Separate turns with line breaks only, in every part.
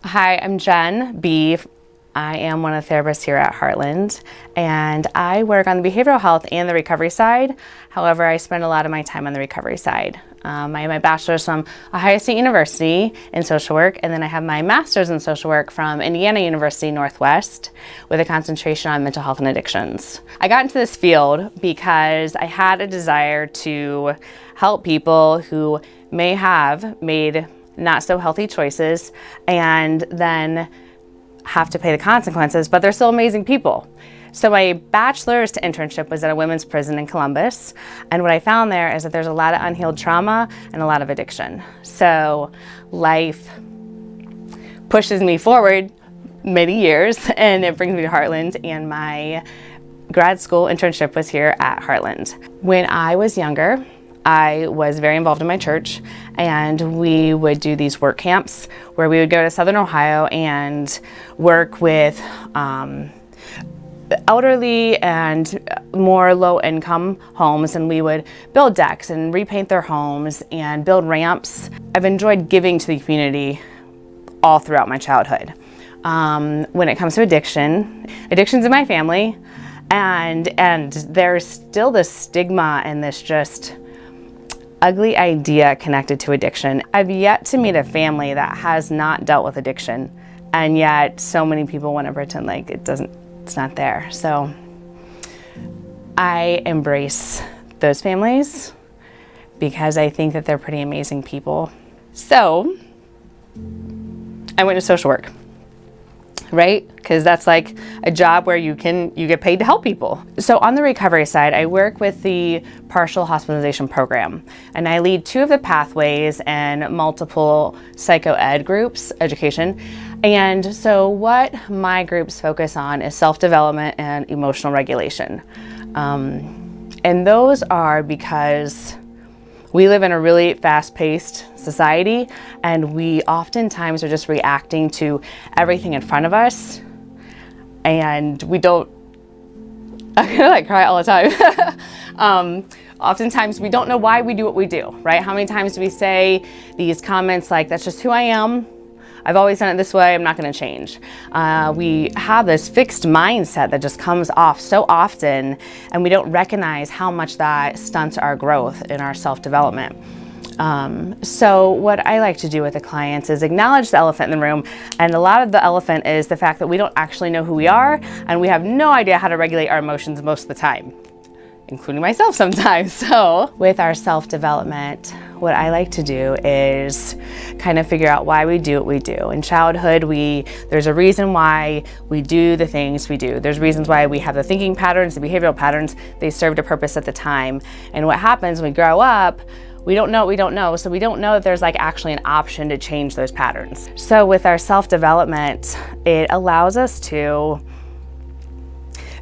Hi, I'm Jen B. I am one of the therapists here at Heartland, and I work on the behavioral health and the recovery side. However, I spend a lot of my time on the recovery side. I have my bachelor's from Ohio State University in social work, and then I have my master's in social work from Indiana University Northwest with a concentration on mental health and addictions. I got into this field because I had a desire to help people who may have made not so healthy choices and then have to pay the consequences, but they're still amazing people. So my bachelor's to internship was at a women's prison in Columbus, and what I found there is that there's a lot of unhealed trauma and a lot of addiction. So life pushes me forward many years, and it brings me to Heartland, and my grad school internship was here at Heartland. When I was younger, I was very involved in my church, and we would do these work camps where we would go to Southern Ohio and work with elderly and more low-income homes, and we would build decks and repaint their homes and build ramps. I've enjoyed giving to the community all throughout my childhood. When it comes to addiction's in my family, and there's still this stigma and this just ugly idea connected to addiction. I've yet to meet a family that has not dealt with addiction, and yet so many people want to pretend like it's not there. So I embrace those families because I think that they're pretty amazing people. So I went to social work, right? Because that's like a job where you get paid to help people. So on the recovery side, I work with the partial hospitalization program, and I lead 2 of the pathways and multiple psycho-ed groups, education. And so what my groups focus on is self-development and emotional regulation. And those are because we live in a really fast-paced society, and we oftentimes are just reacting to everything in front of us, and we don't, I cry all the time. Oftentimes we don't know why we do what we do, right? How many times do we say these comments like, that's just who I am, I've always done it this way, I'm not gonna change. We have this fixed mindset that just comes off so often, and we don't recognize how much that stunts our growth in our self-development. So what I like to do with the clients is acknowledge the elephant in the room, and a lot of the elephant is the fact that we don't actually know who we are, and we have no idea how to regulate our emotions most of the time, including myself sometimes. So with our self-development, what I like to do is kind of figure out why we do what we do. In childhood, there's a reason why we do the things we do. There's reasons why we have the thinking patterns, the behavioral patterns. They served a purpose at the time. And what happens when we grow up, we don't know what we don't know, so we don't know that there's like actually an option to change those patterns. So with our self-development, it allows us to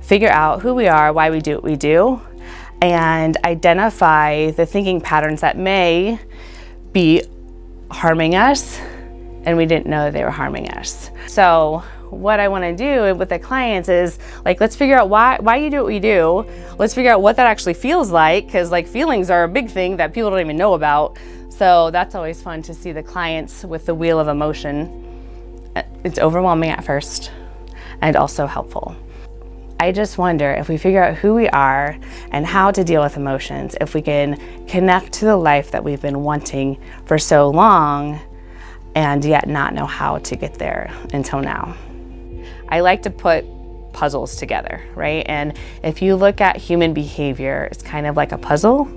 figure out who we are, why we do what we do, and identify the thinking patterns that may be harming us and we didn't know that they were harming us. So what I want to do with the clients is like, let's figure out why you do what you do. Let's figure out what that actually feels like, because like feelings are a big thing that people don't even know about. So that's always fun to see the clients with the wheel of emotion. It's overwhelming at first and also helpful. I just wonder if we figure out who we are and how to deal with emotions, if we can connect to the life that we've been wanting for so long and yet not know how to get there until now. I like to put puzzles together, right? And if you look at human behavior, it's kind of like a puzzle.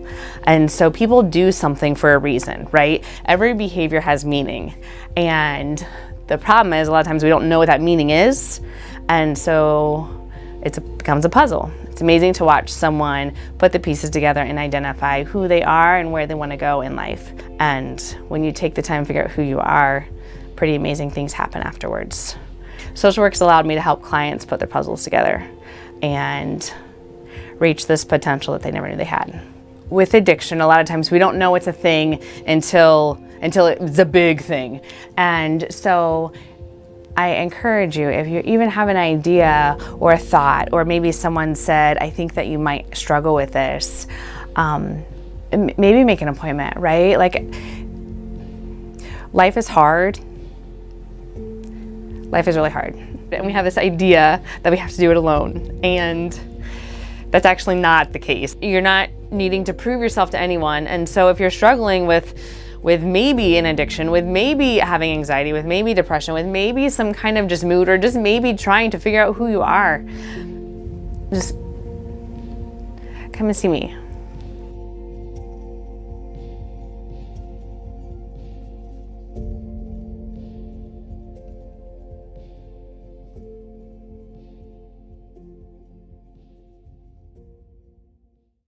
And so people do something for a reason, right? Every behavior has meaning. And the problem is a lot of times we don't know what that meaning is. And so it becomes a puzzle. It's amazing to watch someone put the pieces together and identify who they are and where they want to go in life. And when you take the time to figure out who you are, pretty amazing things happen afterwards. Social work's allowed me to help clients put their puzzles together and reach this potential that they never knew they had. With addiction, a lot of times we don't know it's a thing until it's a big thing. And so I encourage you, if you even have an idea or a thought, or maybe someone said, I think that you might struggle with this, maybe make an appointment, right? Like, life is hard, life is really hard. And we have this idea that we have to do it alone. And that's actually not the case. You're not needing to prove yourself to anyone. And so if you're struggling with maybe an addiction, with maybe having anxiety, with maybe depression, with maybe some kind of just mood, or just maybe trying to figure out who you are, just come and see me.